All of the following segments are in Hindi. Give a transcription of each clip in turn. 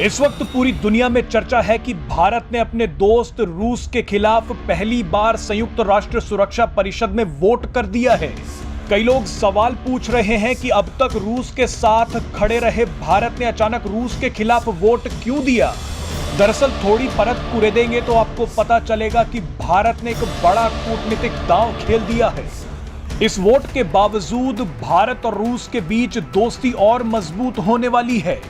इस वक्त पूरी दुनिया में चर्चा है कि भारत ने अपने दोस्त रूस के खिलाफ पहली बार संयुक्त राष्ट्र सुरक्षा परिषद में वोट कर दिया है। कई लोग सवाल पूछ रहे हैं कि अब तक रूस के साथ खड़े रहे भारत ने अचानक रूस के खिलाफ वोट क्यों दिया। दरअसल थोड़ी परत कुरेदेंगे तो आपको पता चलेगा कि भारत ने एक बड़ा कूटनीतिक दांव खेल दिया है। इस वोट के बावजूद भारत और रूस के बीच दोस्ती और मजबूत होने वाली है।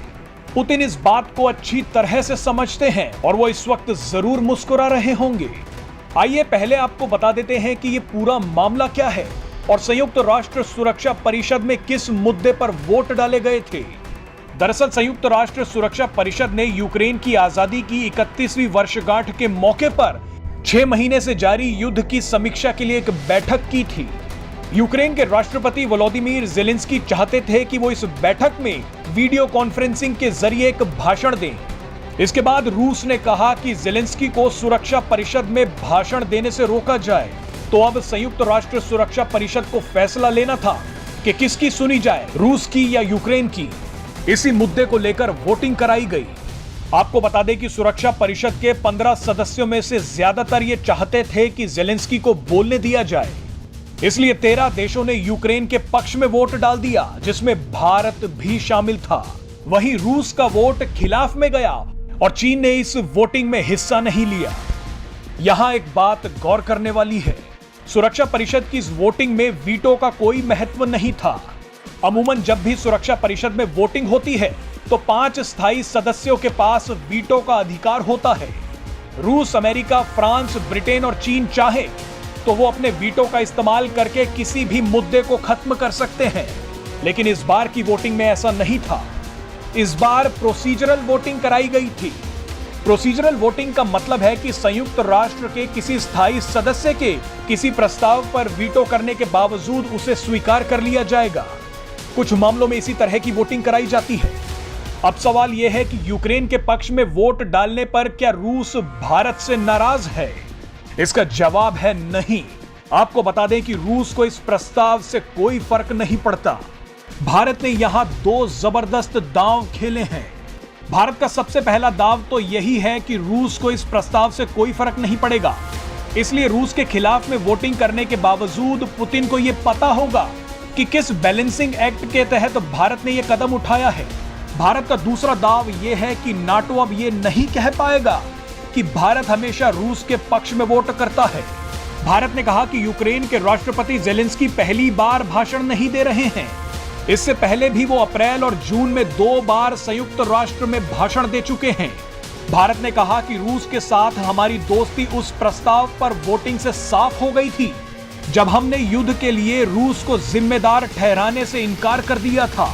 पुतिन इस बात को अच्छी तरह से समझते हैं और वो इस वक्त जरूर मुस्कुरा रहे होंगे। आइए पहले आपको बता देते हैं कि ये पूरा मामला क्या है और संयुक्त राष्ट्र सुरक्षा परिषद में किस मुद्दे पर वोट डाले गए थे। दरअसल संयुक्त राष्ट्र सुरक्षा परिषद ने यूक्रेन की आजादी की 31वीं वर्षगांठ के मौके पर 6 महीने से जारी युद्ध की समीक्षा के लिए एक बैठक की थी। यूक्रेन के राष्ट्रपति वोलोदिमीर ज़ेलेंस्की चाहते थे कि वो इस बैठक में वीडियो कॉन्फ्रेंसिंग के जरिए एक भाषण दें। इसके बाद रूस ने कहा कि ज़ेलेंस्की को सुरक्षा परिषद में भाषण देने से रोका जाए। तो अब संयुक्त राष्ट्र सुरक्षा परिषद को फैसला लेना था कि किसकी सुनी जाए, रूस की या यूक्रेन की। इसी मुद्दे को लेकर वोटिंग कराई गई। आपको बता दें कि सुरक्षा परिषद के 15 सदस्यों में से ज्यादातर ये चाहते थे कि ज़ेलेंस्की को बोलने दिया जाए। इसलिए 13 देशों ने यूक्रेन के पक्ष में वोट डाल दिया, जिसमें भारत भी शामिल था। वहीं रूस का वोट खिलाफ में गया और चीन ने इस वोटिंग में हिस्सा नहीं लिया। यहां एक बात गौर करने वाली है, सुरक्षा परिषद की इस वोटिंग में वीटो का कोई महत्व नहीं था। अमूमन जब भी सुरक्षा परिषद में वोटिंग होती है तो 5 स्थायी सदस्यों के पास वीटो का अधिकार होता है। रूस, अमेरिका, फ्रांस, ब्रिटेन और चीन चाहे तो वो अपने वीटो का इस्तेमाल करके किसी भी मुद्दे को खत्म कर सकते हैं, लेकिन इस बार की वोटिंग में ऐसा नहीं था। इस बार प्रोसीजरल वोटिंग कराई गई थी। प्रोसीजरल वोटिंग का मतलब है कि संयुक्त राष्ट्र के किसी स्थायी सदस्य के किसी प्रस्ताव पर वीटो करने के बावजूद उसे स्वीकार कर लिया जाएगा। कुछ मामलों में इसी तरह की वोटिंग कराई जाती है। अब सवाल यह है कि यूक्रेन के पक्ष में वोट डालने पर क्या रूस भारत से नाराज है? इसका जवाब है नहीं। आपको बता दें कि रूस को इस प्रस्ताव से कोई फर्क नहीं पड़ता। भारत ने यहां 2 जबरदस्त दांव खेले हैं। भारत का सबसे पहला दांव तो यही है कि रूस को इस प्रस्ताव से कोई फर्क नहीं पड़ेगा। इसलिए रूस के खिलाफ में वोटिंग करने के बावजूद पुतिन को यह पता होगा कि किस बैलेंसिंग एक्ट के तहत भारत ने यह कदम उठाया है। भारत का दूसरा दांव यह है कि नाटो अब यह नहीं कह पाएगा कि भारत हमेशा रूस के पक्ष में वोट करता है। भारत ने कहा कि यूक्रेन के राष्ट्रपति ज़ेलेंस्की पहली बार भाषण नहीं दे रहे हैं। इससे पहले भी वो अप्रैल और जून में 2 बार संयुक्त राष्ट्र में भाषण दे चुके हैं। भारत ने कहा कि रूस के साथ हमारी दोस्ती उस प्रस्ताव पर वोटिंग से साफ हो गई थी, जब हमने युद्ध के लिए रूस को जिम्मेदार ठहराने से इनकार कर दिया था।